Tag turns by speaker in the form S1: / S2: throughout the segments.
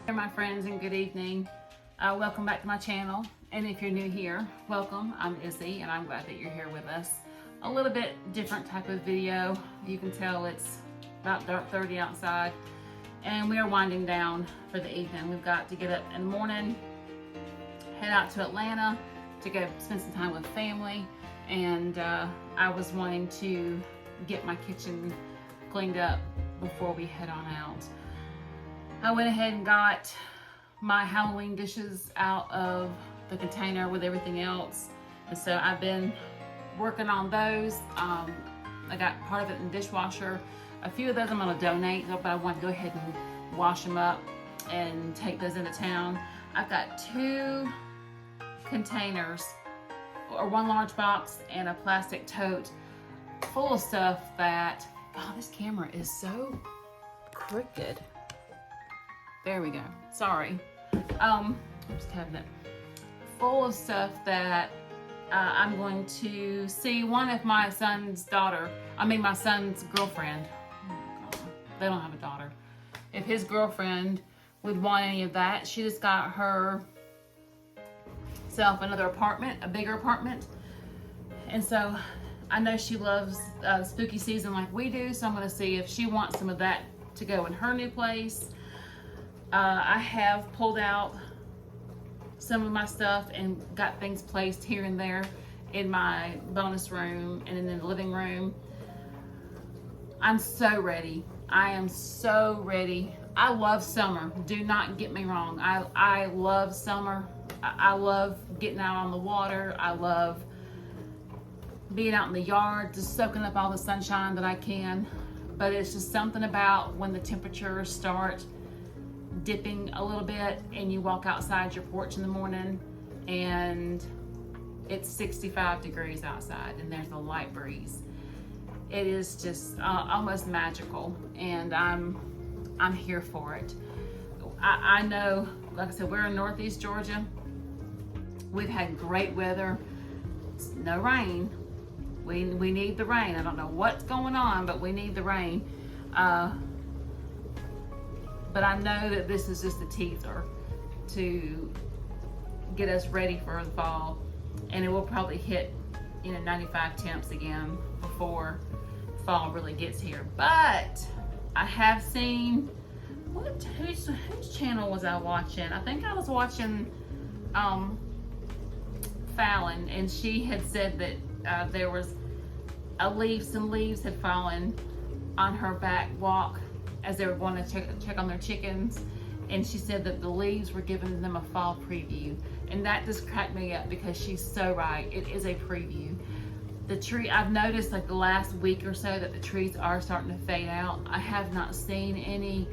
S1: Hey my friends, and good evening. Welcome back to my channel, and if you're new here, welcome. I'm Izzy and I'm glad that you're here with us. A little bit different type of video. You can tell it's about dark 30 outside and we are winding down for the evening. We've got to get up in the morning, head out to Atlanta to go spend some time with family, and I was wanting to get my kitchen cleaned up before we head on out. I went ahead and got my Halloween dishes out of the container with everything else, and so I've been working on those. I got part of it in the dishwasher. A few of those I'm going to donate, but I want to go ahead and wash them up and take those into town. I've got 2 containers, or 1 large box and a plastic tote full of stuff that, oh, this camera is so crooked. There we go. Sorry. Just cabinet full of stuff that I'm going to see one of my son's my son's girlfriend. Oh, they don't have a daughter. If his girlfriend would want any of that. She just got herself another apartment, a bigger apartment, and so I know she loves spooky season like we do. So I'm going to see if she wants some of that to go in her new place. I have pulled out some of my stuff and got things placed here and there in my bonus room and in the living room. I'm so ready. I am so ready. I love summer. Do not get me wrong. I love summer. I love getting out on the water. I love being out in the yard, just soaking up all the sunshine that I can. But it's just something about when the temperatures start dipping a little bit and you walk outside your porch in the morning and it's 65 degrees outside and there's a light breeze. It is just almost magical, and I'm here for it. I know, like I said, we're in Northeast Georgia. We've had great weather. No rain. We need the rain. I don't know what's going on, but we need the rain. But I know that this is just a teaser to get us ready for the fall, and it will probably hit 95 temps again before fall really gets here. But I have seen, whose channel was I watching? I think I was watching Fallon, and she had said that there was some leaves had fallen on her back walk as they were going to check on their chickens, and she said that the leaves were giving them a fall preview, and that just cracked me up because she's so right. It is a preview. The tree, I've noticed like the last week or so that the trees are starting to fade out. I have not seen any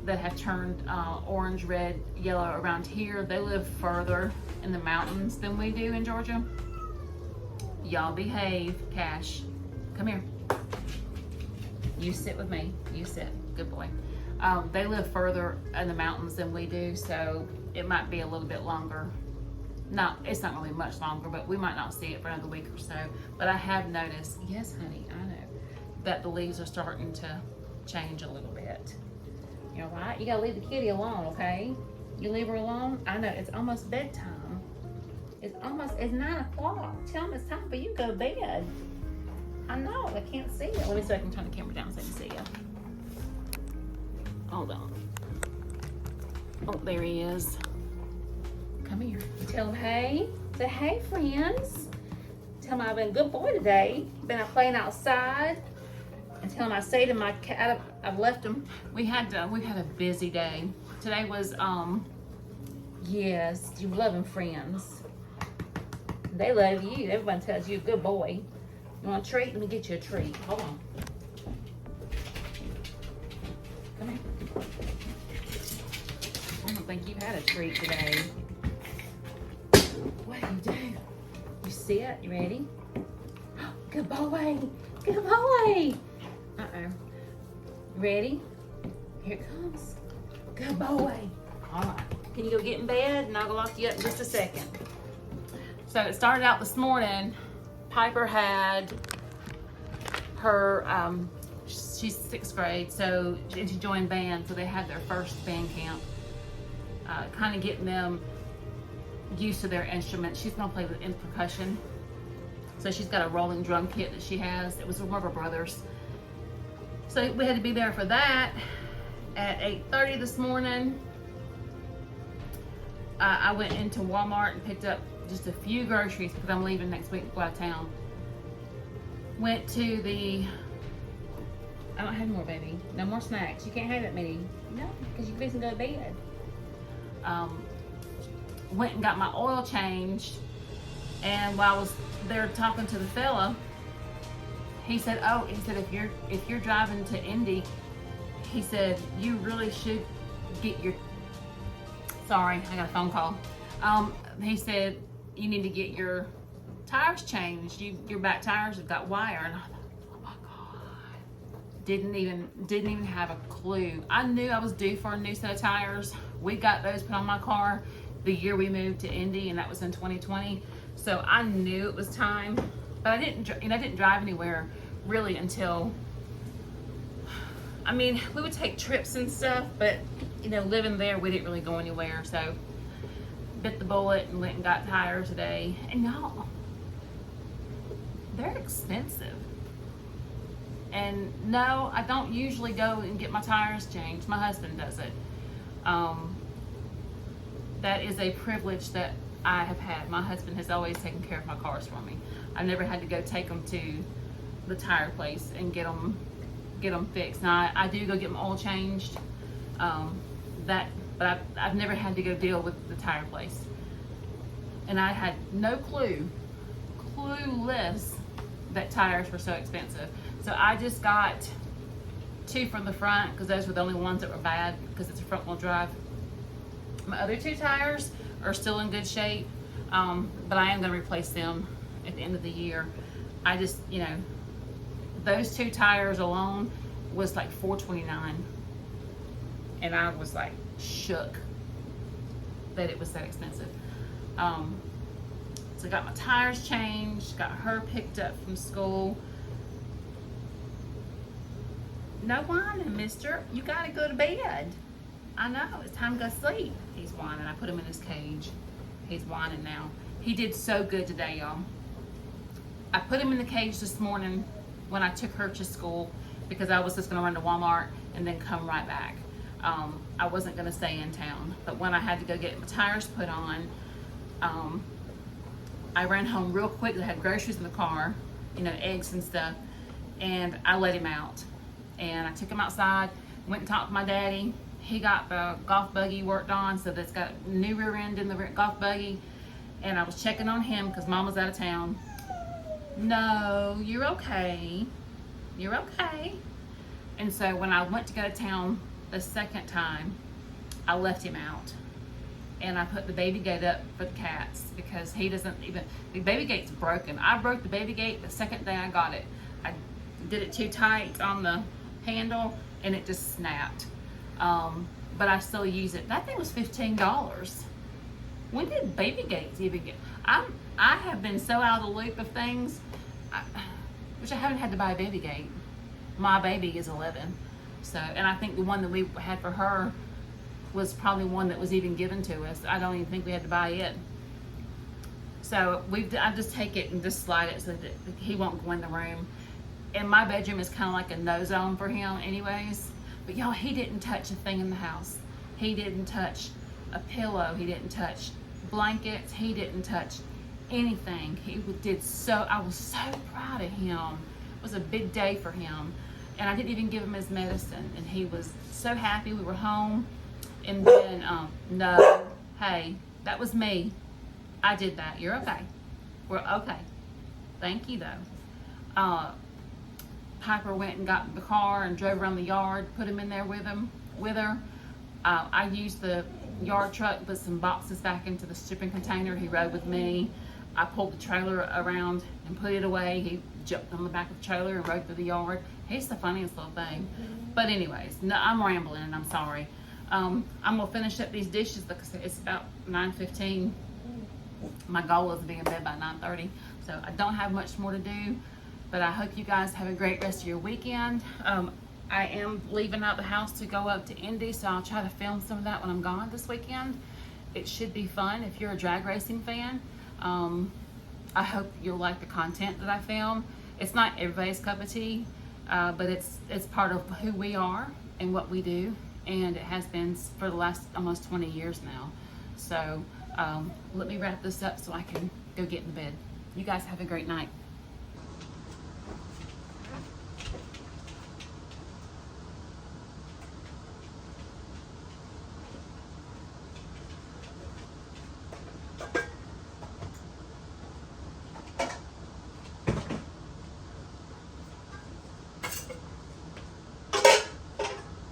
S1: that have turned orange, red, yellow around here. They live further in the mountains than we do in Georgia. Y'all behave. Cash, come here. You sit with me. You sit. Good boy. They live further in the mountains than we do, so it might be a little bit longer. It's not really much longer, but we might not see it for another week or so. But I have noticed, yes honey, I know, that the leaves are starting to change a little bit. You know, right? You gotta leave the kitty alone, okay? You leave her alone. I know, it's almost bedtime. It's 9 o'clock. Tell them it's time for you to go to bed. I know, I can't see it. Let me see if I can turn the camera down so I can see you. Hold on. Oh, there he is. Come here. Tell him hey. Say hey, friends. Tell him I've been a good boy today. Been out playing outside. And tell him I say to my cat, I've left him. We've had a busy day. Today was yes, you love him, friends. They love you. Everyone tells you a good boy. You want a treat? Let me get you a treat. Hold on. Come here. I don't think you had a treat today. What do you do? You sit? You ready? Good boy. Good boy. Uh-oh. Ready? Here it comes. Good boy. All right. Can you go get in bed? And I'll lock you up in just a second. So it started out this morning. Piper had her, she's 6th grade, so and she joined band, so they had their first band camp. kind of getting them used to their instruments. She's gonna play with in percussion. So she's got a rolling drum kit that she has. It was from one of her brothers. So we had to be there for that at 8:30 this morning. I went into Walmart and picked up just a few groceries because I'm leaving next week to go out of town. Went to the, I don't have more, baby. No more snacks. You can't have that many. No, because you're fixing to go to bed. Went and got my oil changed, and while I was there talking to the fella, he said, if you're driving to Indy, he said, you really should get your, sorry, I got a phone call. He said, you need to get your tires changed. Your back tires have got wire. And I thought, oh my God. Didn't even have a clue. I knew I was due for a new set of tires. We got those put on my car the year we moved to Indy, and that was in 2020. So I knew it was time, but I didn't drive anywhere really until, I mean, we would take trips and stuff, but living there, we didn't really go anywhere. So bit the bullet and went and got tires today. And y'all, they're expensive. And no, I don't usually go and get my tires changed. My husband does it. That is a privilege that I have had. My husband has always taken care of my cars for me. I never had to go take them to the tire place and get them fixed. Now I do go get my oil changed, but I've never had to go deal with the tire place. And I had no clueless that tires were so expensive. So I just got 2 from the front because those were the only ones that were bad because it's a front wheel drive. My other 2 tires are still in good shape, but I am going to replace them at the end of the year. I just, those 2 tires alone was like $429, and I was like shook that it was that expensive. So I got my tires changed, got her picked up from school. No whining, mister. You gotta go to bed. I know, it's time to go sleep. He's whining. I put him in his cage. He's whining now. He did so good today, y'all. I put him in the cage this morning when I took her to school because I was just gonna run to Walmart and then come right back. I wasn't gonna stay in town, but when I had to go get my tires put on, I ran home real quick. I had groceries in the car, eggs and stuff, and I let him out. And I took him outside, went and talked to my daddy. He got the golf buggy worked on, so that's got a new rear end in the golf buggy. And I was checking on him because Mom was out of town. No, you're okay. You're okay. And so when I went to go to town the second time, I left him out. And I put the baby gate up for the cats because he doesn't even, the baby gate's broken. I broke the baby gate the second day I got it. I did it too tight on the handle and it just snapped. But I still use it. That thing was $15. When did baby gates even get? I have been so out of the loop of things, which I haven't had to buy a baby gate. My baby is 11, so, and I think the one that we had for her was probably one that was even given to us. I don't even think we had to buy it. So I just take it and just slide it so that he won't go in the room. And my bedroom is kind of like a no zone for him anyways. But y'all, he didn't touch a thing in the house. He didn't touch a pillow. He didn't touch blankets. He didn't touch anything. He did so, I was so proud of him. It was a big day for him. And I didn't even give him his medicine. And he was so happy we were home. And then, no, hey, that was me. I did that. You're okay. We're okay. Thank you, though. Piper went and got in the car and drove around the yard, put him in there with her. I used the yard truck, put some boxes back into the shipping container. He rode with me. I pulled the trailer around and put it away. He jumped on the back of the trailer and rode through the yard. He's the funniest little thing. But anyways, no, I'm rambling and I'm sorry. I'm gonna finish up these dishes because it's about 9:15. My goal is to be in bed by 9:30, so I don't have much more to do. But I hope you guys have a great rest of your weekend. I am leaving out the house to go up to Indy, so I'll try to film some of that when I'm gone this weekend. It should be fun if you're a drag racing fan. I hope you'll like the content that I film. It's not everybody's cup of tea, but it's part of who we are and what we do, and it has been for the last almost 20 years now. So let me wrap this up so I can go get in bed. You guys have a great night.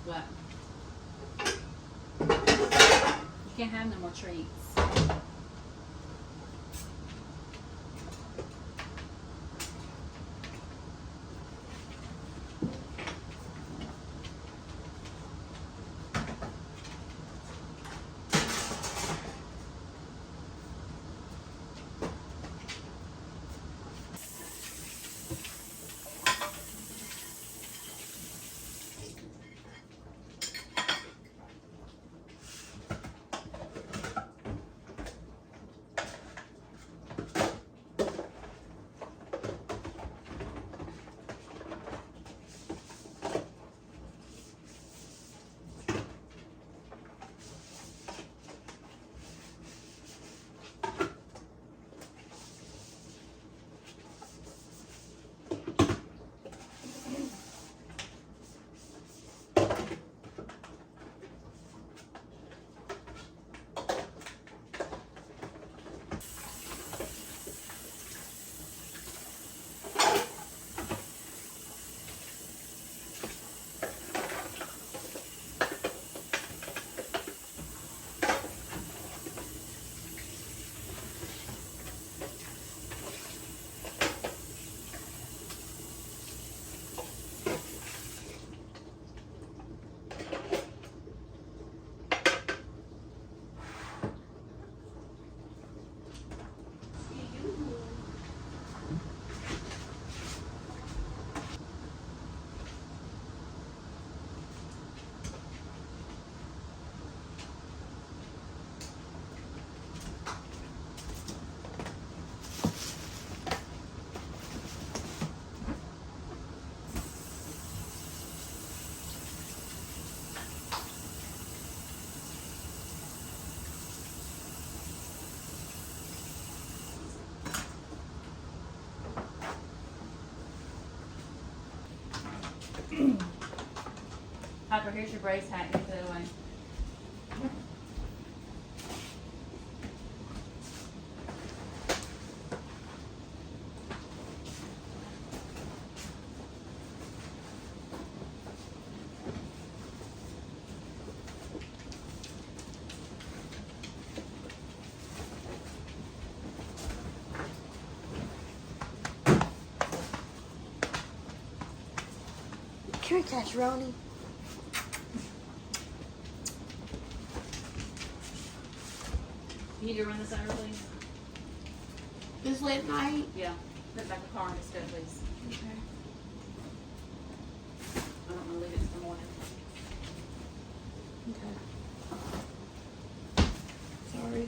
S1: What? You can't have no more treats. Harper, here's your brace hat. You put it away.
S2: Here, Casseroni.
S1: You need to run this over, please?
S2: This late night?
S1: Yeah. Put it back in the car and just go, please.
S2: Okay.
S1: I don't want to leave it till the morning.
S2: Okay. Sorry.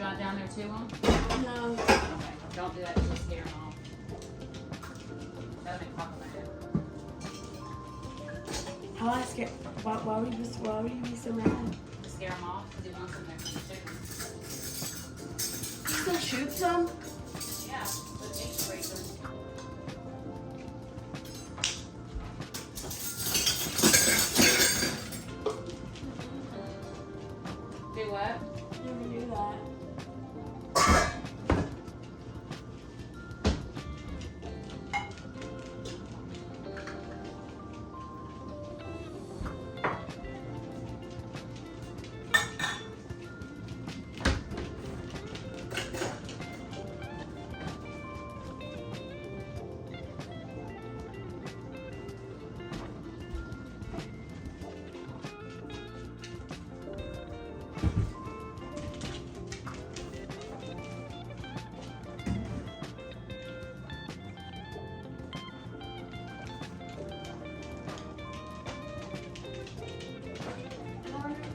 S1: not down there to them?
S2: No.
S1: Okay, don't do that, just scare them off. That'll make Papa mad.
S2: I'll ask it. Why would you be so mad?
S1: To scare them off, because he wants them next to the chicken.
S2: You gonna shoot some?
S1: Yeah, with meat scraper. Do what?
S2: Never knew that.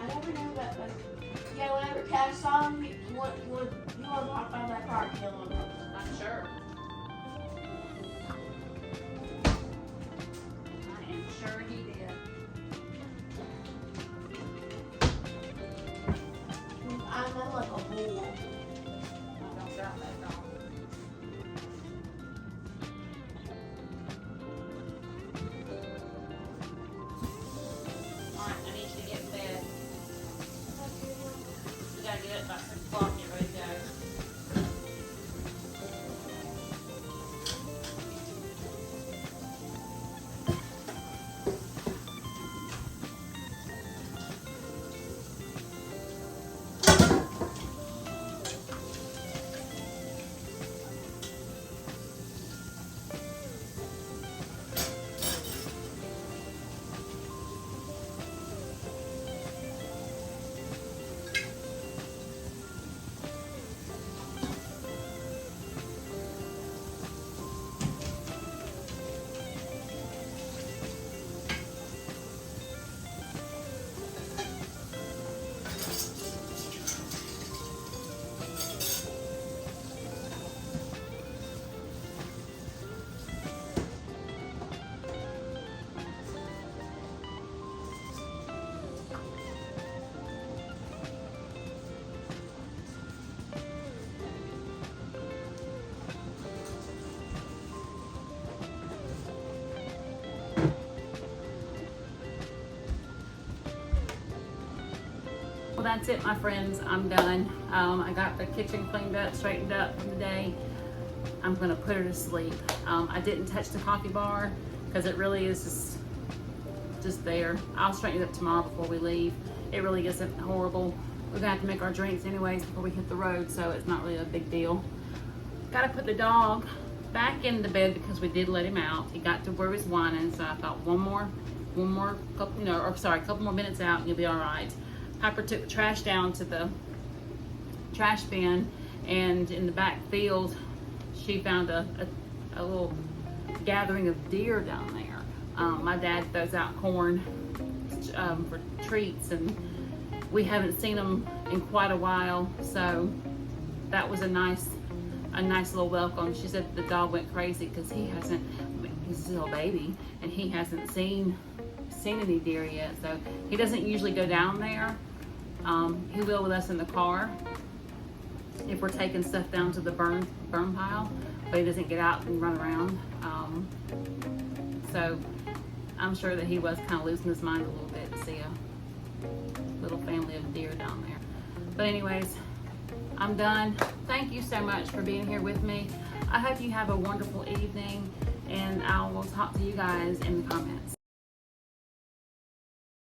S2: I never knew that. Like, yeah, whenever Cash saw him, you would walk by that car and kill him.
S1: I'm sure. I am sure he did.
S2: I'm like a bull.
S1: I don't doubt that at all. Alright, I need you to get in bed. You gotta get up about 6 o'clock and get ready to go. Well, that's it, my friends. I'm done. I got the kitchen cleaned up, straightened up for the day. I'm gonna put her to sleep. I didn't touch the coffee bar because it really is just there. I'll straighten it up tomorrow before we leave. It really isn't horrible. We're gonna have to make our drinks anyways before we hit the road, so it's not really a big deal. Gotta put the dog back into bed because we did let him out. He got to where he was whining, so I thought a couple more minutes out and you'll be all right. Piper took the trash down to the trash bin, and in the back field, she found a little gathering of deer down there. My dad throws out corn for treats, and we haven't seen them in quite a while, so that was a nice little welcome. She said the dog went crazy because he's still a baby, and he hasn't seen any deer yet, so he doesn't usually go down there. He will with us in the car if we're taking stuff down to the burn pile, but he doesn't get out and run around. So I'm sure that he was kind of losing his mind a little bit to see a little family of deer down there. But anyways, I'm done. Thank you so much for being here with me. I hope you have a wonderful evening, and I will talk to you guys in the comments.